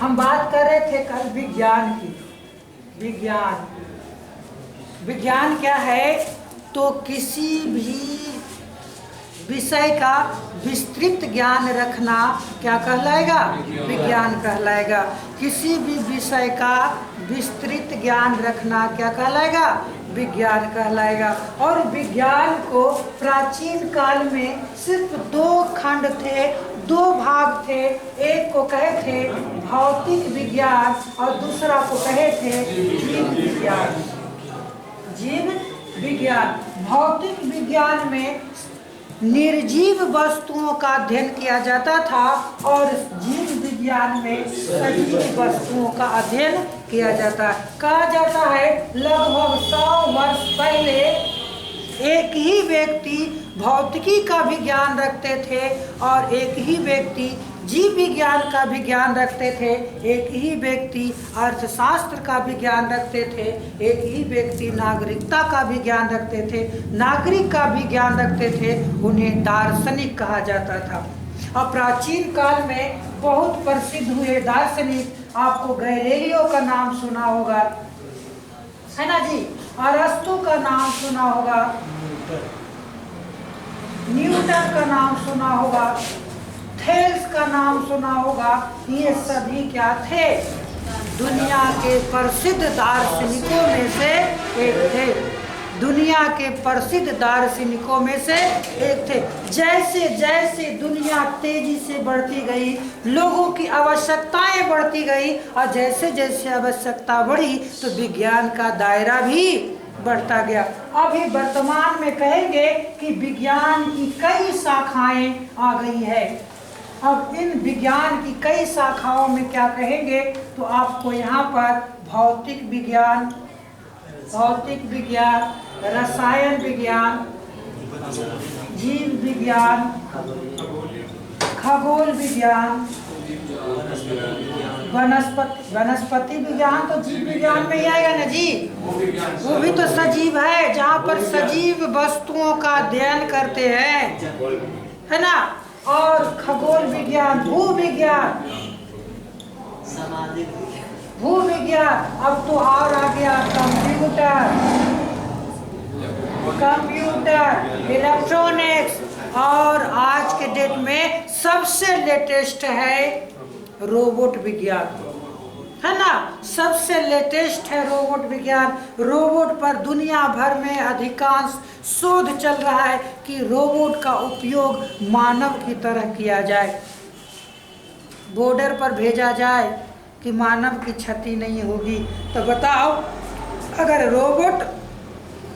हम बात कर रहे थे कल विज्ञान की। विज्ञान क्या है? तो किसी भी विषय का विस्तृत ज्ञान रखना क्या कहलाएगा? विज्ञान कहलाएगा। किसी भी विषय का विस्तृत ज्ञान रखना क्या कहलाएगा? विज्ञान कहलाएगा। और विज्ञान को प्राचीन काल में सिर्फ दो खंड थे, दो भाग थे। एक को कहे थे भौतिक विज्ञान और दूसरा को कहे थे जीव विज्ञान। जीव विज्ञान, भौतिक विज्ञान में निर्जीव वस्तुओं का अध्ययन किया जाता था और जीव विज्ञान में सजीव वस्तुओं का अध्ययन किया जाता है। कहा जाता है लगभग 100 वर्ष पहले एक ही व्यक्ति भौतिकी का भी ज्ञान रखते थे और एक ही व्यक्ति जीव विज्ञान का भी ज्ञान रखते थे। एक ही व्यक्ति अर्थशास्त्र का भी ज्ञान रखते थे। एक ही व्यक्ति नागरिकता का भी ज्ञान रखते थे, नागरिक का भी ज्ञान रखते थे। उन्हें दार्शनिक कहा जाता था। और प्राचीन काल में बहुत प्रसिद्ध हुए दार्शनिक, आपको गैलीलियो का नाम सुना होगा, है ना जी? अरस्तु का नाम सुना होगा, न्यूटन का नाम सुना होगा, थेल्स का नाम सुना होगा। ये सभी क्या थे? दुनिया के प्रसिद्ध दार्शनिकों में से एक थे। दुनिया के प्रसिद्ध दार्शनिकों में से एक थे। जैसे जैसे दुनिया तेजी से बढ़ती गई, लोगों की आवश्यकताएं बढ़ती गई और जैसे जैसे आवश्यकता बढ़ी तो विज्ञान का दायरा भी बढ़ता गया। अभी वर्तमान में कहेंगे कि विज्ञान की कई शाखाएं आ गई है। अब इन विज्ञान की कई शाखाओं में क्या कहेंगे तो आपको यहाँ पर भौतिक विज्ञान, रसायन विज्ञान, जीव विज्ञान, खगोल विज्ञान, वनस्पति विज्ञान तो जीव विज्ञान में ही आएगा ना जी? वो भी तो सजीव है, जहाँ पर सजीव वस्तुओं का अध्ययन करते हैं, है ना? और खगोल विज्ञान, भू विज्ञान, अब तो और आ गया कंप्यूटर, इलेक्ट्रॉनिक्स, और आज के डेट में सबसे लेटेस्ट है रोबोट विज्ञान, है ना? सबसे लेटेस्ट है रोबोट विज्ञान। रोबोट पर दुनिया भर में अधिकांश शोध चल रहा है कि रोबोट का उपयोग मानव की तरह किया जाए, बॉर्डर पर भेजा जाए कि मानव की क्षति नहीं होगी। तो बताओ, अगर रोबोट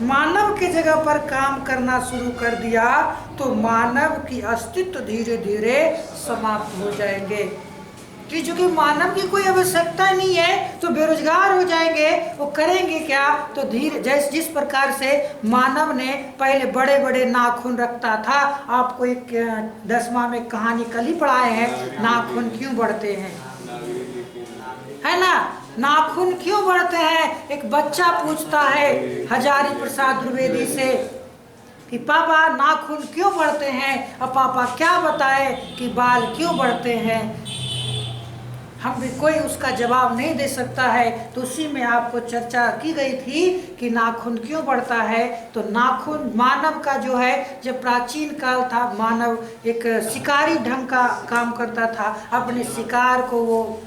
मानव की जगह पर काम करना शुरू कर दिया तो मानव की अस्तित्व धीरे धीरे समाप्त हो जाएंगे। कि चूंकि मानव की कोई आवश्यकता नहीं है तो बेरोजगार हो जाएंगे। वो करेंगे क्या? तो धीरे जिस प्रकार से मानव ने पहले बड़े बड़े नाखून रखता था, आपको एक 10वां में कहानी कल ही पढ़ाए हैं, नाखून क्यों बढ़ते हैं, है ना? नाखून क्यों बढ़ते हैं? एक बच्चा पूछता है हजारी प्रसाद द्विवेदी से कि पापा नाखून क्यों बढ़ते हैं? अब पापा क्या बताए कि बाल क्यों बढ़ते हैं? हम भी कोई उसका जवाब नहीं दे सकता है। तो उसी में आपको चर्चा की गई थी कि नाखून क्यों बढ़ता है। तो नाखून मानव का जो है, जब प्राचीन काल था, मानव एक शिकारी ढंग का काम करता था। अपने शिकार को वो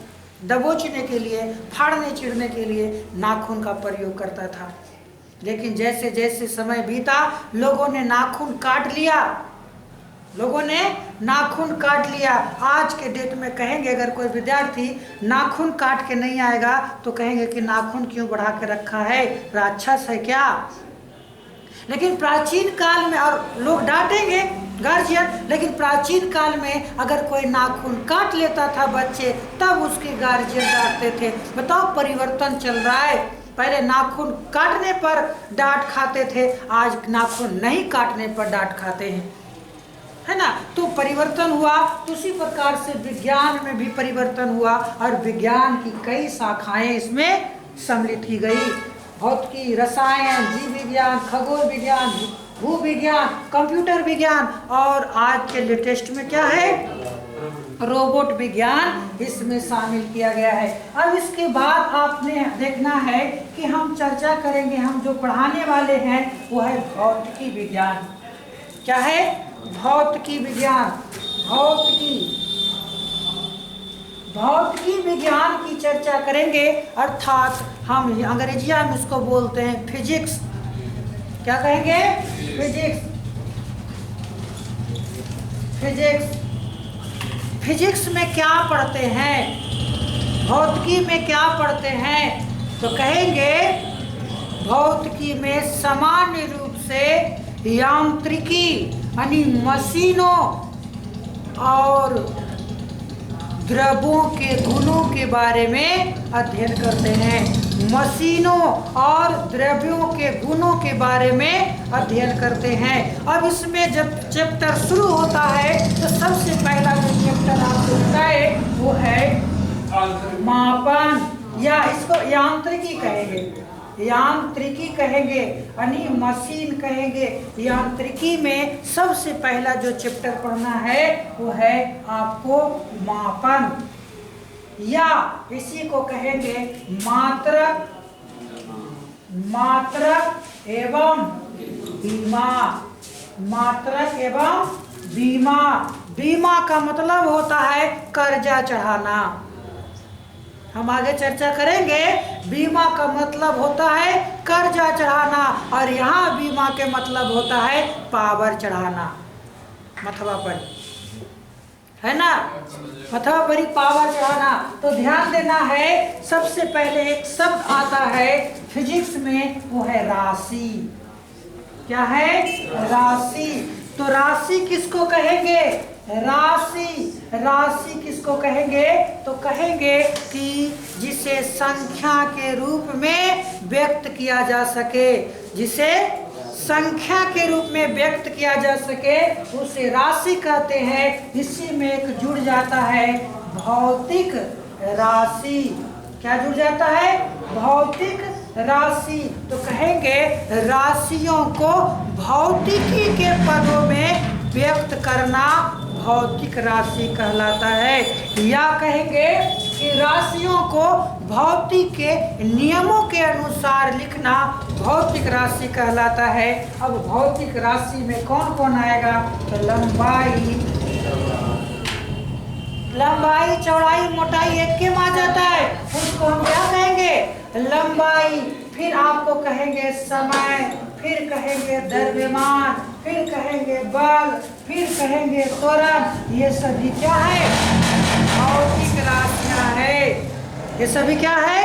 दबोचने के लिए, फाड़ने चिढ़ने के लिए नाखून का प्रयोग करता था। लेकिन जैसे जैसे समय बीता, लोगों ने नाखून काट लिया। आज के डेट में कहेंगे, अगर कोई विद्यार्थी नाखून काट के नहीं आएगा तो कहेंगे कि नाखून क्यों बढ़ा के रखा है, राक्षस है क्या? लेकिन प्राचीन काल में, और लोग डांटेंगे गार्जियन, लेकिन प्राचीन काल में अगर कोई नाखून काट लेता था बच्चे, तब उसके गार्जियन डांटते थे। बताओ, परिवर्तन चल रहा है। पहले नाखून काटने पर डांट खाते थे, आज नाखून नहीं काटने पर डांट खाते हैं, है ना? तो परिवर्तन हुआ। तो उसी प्रकार से विज्ञान में भी परिवर्तन हुआ और विज्ञान की कई शाखाएं इसमें सम्मिलित की गई। भौतिकी, रसायन, जीव विज्ञान, खगोल विज्ञान, भू विज्ञान, कंप्यूटर विज्ञान, और आज के लेटेस्ट में क्या है? रोबोट विज्ञान इसमें शामिल किया गया है। अब इसके बाद आपने देखना है कि हम चर्चा करेंगे, हम जो पढ़ाने वाले हैं वो है भौतिकी विज्ञान। क्या है? भौतिकी विज्ञान। भौतिकी विज्ञान की चर्चा करेंगे, अर्थात हम अंग्रेजिया में उसको बोलते हैं फिजिक्स। क्या कहेंगे? फिजिक्स। फिजिक्स में क्या पढ़ते हैं, भौतिकी में क्या पढ़ते हैं, तो कहेंगे भौतिकी में सामान्य रूप से यांत्रिकी यानी मशीनों और द्रव्यों के गुणों के बारे में अध्ययन करते हैं। मशीनों और द्रव्यों के गुणों के बारे में अध्ययन करते हैं। अब इसमें जब चैप्टर शुरू होता है तो सबसे पहला जो चैप्टर आपको होता है वो है मापन, या इसको यांत्रिकी कहेंगे। यांत्रिकी कहेंगे यानी मशीन कहेंगे। यांत्रिकी में सबसे पहला जो चैप्टर पढ़ना है वो है आपको मापन, या इसी को कहेंगे मात्रक एवं बीमा। मात्रक एवं बीमा। बीमा का मतलब होता है कर्जा चढ़ाना। हम आगे चर्चा करेंगे। बीमा का मतलब होता है कर्जा चढ़ाना, और यहाँ बीमा के मतलब होता है पावर चढ़ाना, मथवा पर, है ना, मथवा पर पावर चढ़ाना। तो ध्यान देना है, सबसे पहले एक शब्द आता है फिजिक्स में, वो है राशि। क्या है? राशि। तो राशि किसको कहेंगे? राशि किसको कहेंगे? तो कहेंगे कि जिसे संख्या के रूप में व्यक्त किया जा सके, जिसे संख्या के रूप में व्यक्त किया जा सके उसे राशि कहते हैं। इसी में एक जुड़ जाता है भौतिक राशि। क्या जुड़ जाता है? भौतिक राशि। तो कहेंगे राशियों को भौतिकी के पदों में व्यक्त करना भौतिक राशि कहलाता है, या कहेंगे कि राशियों को भौतिक के नियमों के अनुसार लिखना भौतिक राशि कहलाता है। अब भौतिक राशि में कौन कौन आएगा? तो लंबाई, चौड़ाई, मोटाई एक के में आ जाता है, उसको हम क्या कहेंगे? लंबाई। फिर आपको कहेंगे समय, फिर कहेंगे द्रव्यमान, फिर कहेंगे बल, फिर कहेंगे त्वरण। ये सभी क्या है? भौतिक राशियां है। ये सभी क्या है?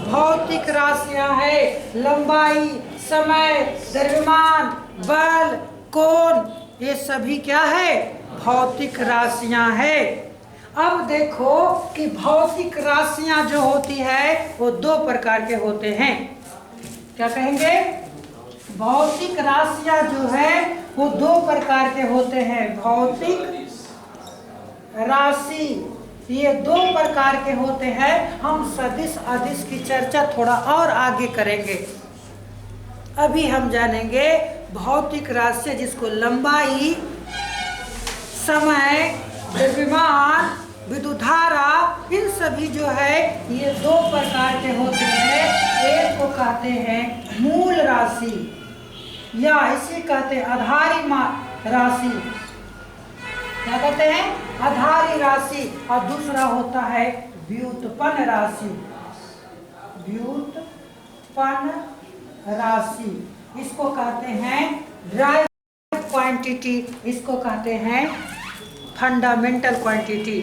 भौतिक राशियां है। लंबाई, समय, द्रव्यमान, बल, कोण, ये सभी क्या है? भौतिक राशियां है। अब देखो कि भौतिक राशियां जो होती है वो दो प्रकार के होते हैं। क्या कहेंगे? भौतिक राशियां जो है वो दो प्रकार के होते हैं। भौतिक राशि ये दो प्रकार के होते हैं। हम सदिश अदिश की चर्चा थोड़ा और आगे करेंगे। अभी हम जानेंगे भौतिक राशि जिसको लंबाई, समय, द्रव्यमान, विद्युत धारा, इन सभी जो है ये दो प्रकार के होते हैं। एक को कहते हैं मूल राशि, या इसे कहते हैं आधारी राशि। क्या कहते हैं? आधारी राशि। और दूसरा होता है व्युत्पन्न राशि। व्युत्पन्न राशि इसको कहते हैं ड्राइव क्वांटिटी, इसको कहते हैं फंडामेंटल क्वांटिटी।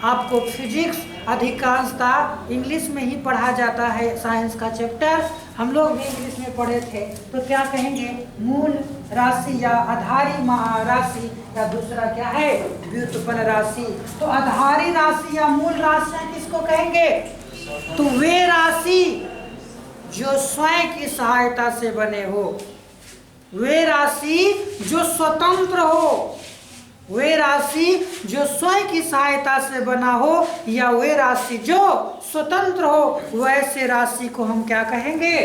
आपको फिजिक्स अधिकांशतः इंग्लिश में ही पढ़ा जाता है। साइंस का चैप्टर हम लोग भी इंग्लिश में पढ़े थे। तो क्या कहेंगे? मूल राशि या आधारी राशि, या दूसरा क्या है? व्युत्पन्न राशि। तो आधारी राशि या मूल राशि किसको कहेंगे? तो वे राशि जो स्वयं की सहायता से बने हो, वे राशि जो स्वतंत्र हो, वे राशि जो स्वयं की सहायता से बना हो, या वे राशि जो स्वतंत्र हो, वैसे राशि को हम क्या कहेंगे?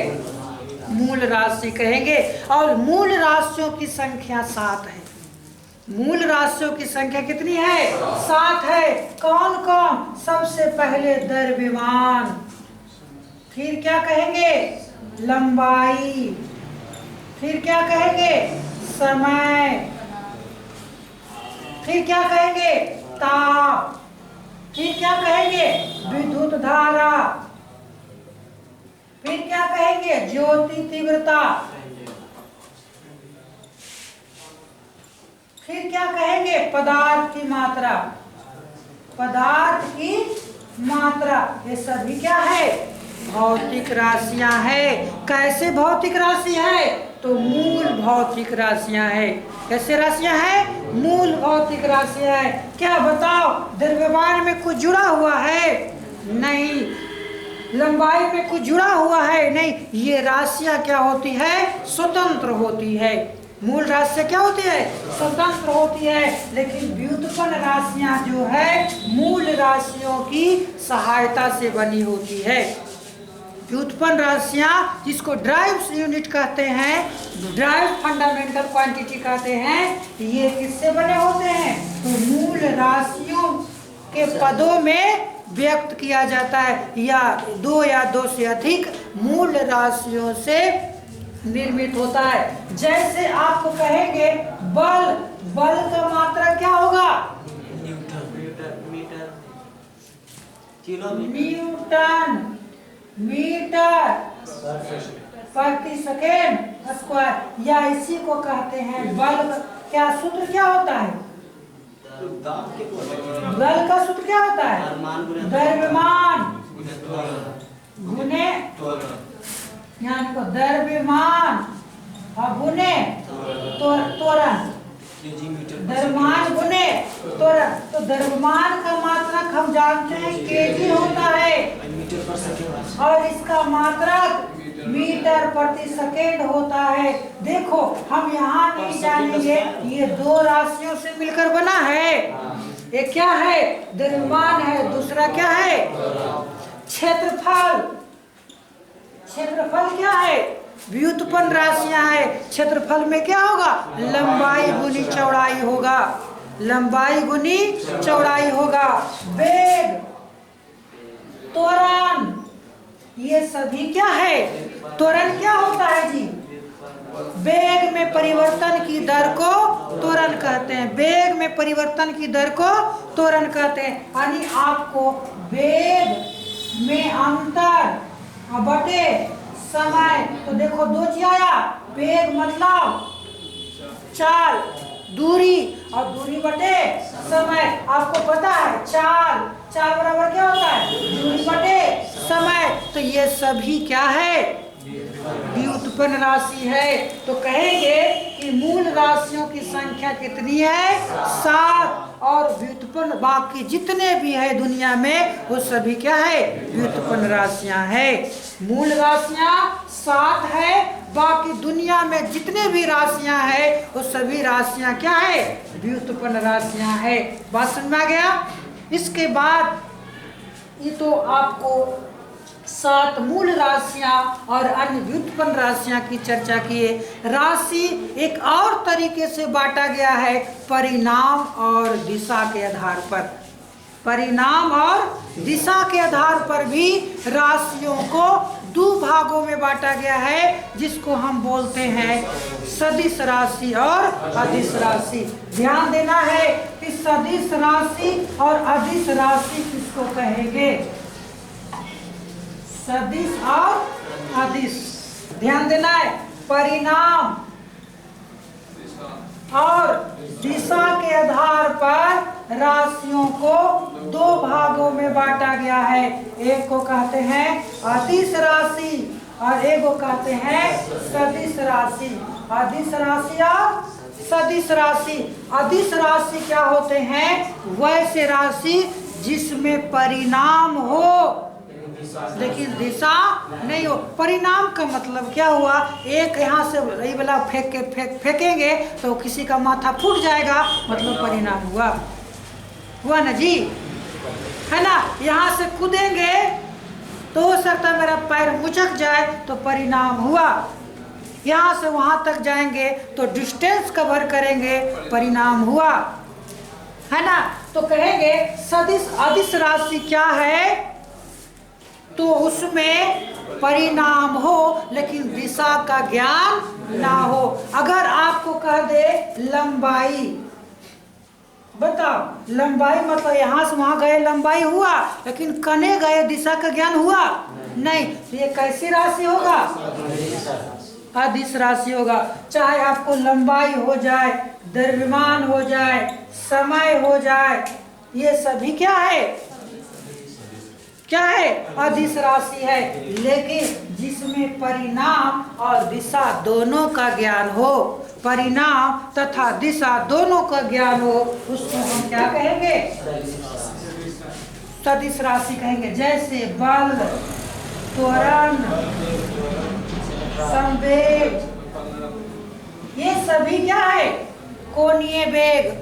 मूल राशि कहेंगे। और मूल राशियों की संख्या 7 है। मूल राशियों की संख्या कितनी है? 7 है। कौन कौन? सबसे पहले द्रव्यमान, फिर क्या कहेंगे? लंबाई, फिर क्या कहेंगे? समय, फिर क्या कहेंगे? ताप, फिर क्या कहेंगे? विद्युत धारा, फिर क्या कहेंगे? ज्योति तीव्रता, फिर क्या कहेंगे? पदार्थ की मात्रा, पदार्थ की मात्रा। ये सभी क्या है? भौतिक राशियां है। कैसे भौतिक राशि है? तो मूल भौतिक राशियां है। कैसे राशियां है? मूल भौतिक राशियां है। क्या बताओ, द्रव्यमान में कुछ जुड़ा हुआ है? नहीं। लंबाई में कुछ जुड़ा हुआ है? नहीं। ये राशियां क्या होती है? स्वतंत्र होती है। मूल राशियां क्या होती है? स्वतंत्र होती है। लेकिन व्युत्पन्न राशियां जो है मूल राशियों की सहायता से बनी होती है। व्युत्पन्न राशियां, जिसको ड्राइव्स यूनिट कहते हैं, ड्राइव फंडामेंटल क्वांटिटी कहते हैं, ये किससे बने होते हैं? तो मूल राशियों के पदों में व्यक्त किया जाता है, या 2 या 2 से अधिक मूल राशियों से निर्मित होता है। जैसे आपको कहेंगे बल, बल का मात्रा क्या होगा? न्यूटन मीटर प्रति सेकेंड स्क्वायर, या इसी को कहते हैं बल। क्या सूत्र क्या होता है? बल का सूत्र क्या होता है? द्रव्यमान गुने, यहाँ को द्रव्यमान और गुने त्वरण, द्रव्यमान गुने त्वरण। तो द्रव्यमान का मात्रक हम जानते हैं केजी होता है, और इसका मात्रक मीटर प्रति सेकेंड होता है। देखो, हम यहाँ नहीं जानेंगे, ये 2 राशियों से मिलकर बना है। एक क्या है? द्रव्यमान है, दूसरा क्या है? क्षेत्रफल। क्षेत्रफल क्या है? व्युत्पन्न राशियां है। क्षेत्रफल में क्या होगा? लंबाई गुनी चौड़ाई होगा, लंबाई गुनी चौड़ाई होगा। वेग, त्वरण, ये सभी क्या है? त्वरण क्या होता है जी? वेग में परिवर्तन की दर को त्वरण कहते हैं। वेग में परिवर्तन की दर को त्वरण कहते हैं। यानी आपको वेग में अंतर बटे समय, तो देखो 2 चीज आया। वेग मतलब चाल, दूरी, और दूरी बटे समय। आपको पता है चाल, चाल बराबर क्या होता है? दूरी बटे समय। तो ये सभी क्या है? व्युत्पन्न राशि है। तो कहेंगे कि मूल राशियों की संख्या कितनी है? 7। और व्युत्पन्न बाकी जितने भी है दुनिया में वो सभी क्या है? व्युत्पन्न राशियां है। मूल राशियां 7 है, बाकी दुनिया में जितने भी राशियां है वो सभी राशियां क्या है? व्युत्पन्न राशियां है। बात समझ में आ गया? इसके बाद ये तो आपको 7 मूल राशियां और अन्य व्युत्पन्न राशियां की चर्चा किए। राशि एक और तरीके से बांटा गया है, परिणाम और दिशा के आधार पर। परिणाम और दिशा के आधार पर भी राशियों को 2 भागों में बांटा गया है, जिसको हम बोलते हैं सदिश राशि और अदिश राशि। ध्यान देना है कि सदिश राशि और अदिश राशि किसको कहेंगे? सदिश और अदिश। ध्यान देना है, परिणाम और दिशा के आधार पर राशियों को 2 भागों में बांटा गया है। एक को कहते हैं अदिश राशि और एक को कहते हैं सदिश राशि। अदिश राशि और सदिश राशि। अदिश राशि क्या होते हैं? वैसे राशि जिसमें परिणाम हो लेकिन दिशा नहीं हो। परिणाम का मतलब क्या हुआ? एक यहाँ से यही वाला फेंकेंगे तो किसी का माथा फूट जाएगा, मतलब परिणाम हुआ ना जी, है ना। यहाँ से कूदेंगे तो हो सकता है मेरा पैर मुचक जाए, तो परिणाम हुआ। यहाँ से वहाँ तक जाएंगे तो डिस्टेंस कवर करेंगे, परिणाम हुआ, है ना। तो कहेंगे सदिश अदिश राशि क्या है, तो उसमें परिणाम हो लेकिन दिशा का ज्ञान ना हो। अगर आपको कह दे लंबाई, बताओ लंबाई मतलब यहाँ से वहाँ गए लंबाई हुआ, लेकिन कने गए दिशा का ज्ञान हुआ नहीं, तो ये कैसी राशि होगा, अदिश राशि होगा। चाहे आपको लंबाई हो जाए, द्रव्यमान हो जाए, समय हो जाए, ये सभी क्या है, क्या है, अदिश राशि है। लेकिन जिसमें परिणाम और दिशा दोनों का ज्ञान हो, परिणाम तथा दिशा दोनों का ज्ञान हो, उसको हम क्या कहेंगे, सदिश राशि कहेंगे। जैसे बल, त्वरण, संवेग, ये सभी क्या है, कोणीय वेग।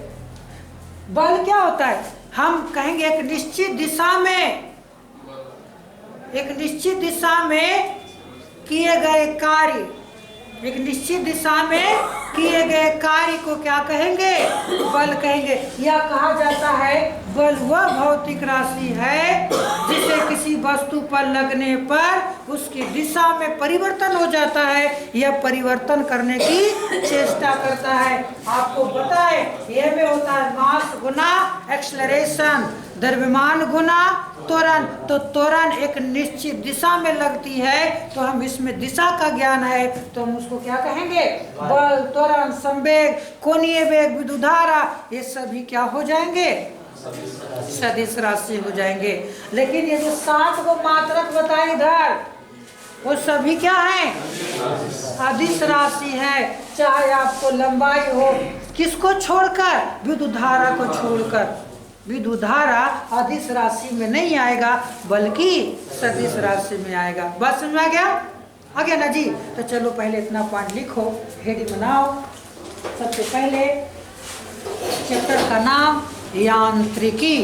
बल क्या होता है, हम कहेंगे एक निश्चित दिशा में, एक निश्चित दिशा में किए गए कार्य, एक निश्चित दिशा में किए गए कार्य को क्या कहेंगे, बल कहेंगे। या कहा जाता है बल वह भौतिक राशि है जिसे किसी वस्तु पर लगने पर उसकी दिशा में परिवर्तन हो जाता है, यह परिवर्तन करने की चेष्टा करता है। आपको पता है यह में होता है मास गुना एक्सेलरेशन, द्रव्यमान गुना त्वरण। तो त्वरण एक निश्चित दिशा में लगती है, तो हम इसमें दिशा का ज्ञान है तो हम उसको क्या कहेंगे, बल, त्वरण, संवेग, कोणीय वेग, विद्युत धारा, ये सभी क्या हो जाएंगे, सदिश राशि हो जाएंगे। लेकिन ये जो 7 को मात्रक बताए इधर, वो सभी क्या है, अदिश राशि है। चाहे आपको लंबाई हो, किसको छोड़कर, विद्युत धारा को छोड़कर। विद्युत धारा अदिश राशि में नहीं आएगा बल्कि सदिश राशि में आएगा। बात समझ में आ गया ना जी। तो चलो पहले इतना पॉइंट लिखो, हेडिंग बनाओ। सबसे पहले चैप्टर का नाम यांत्रिकी।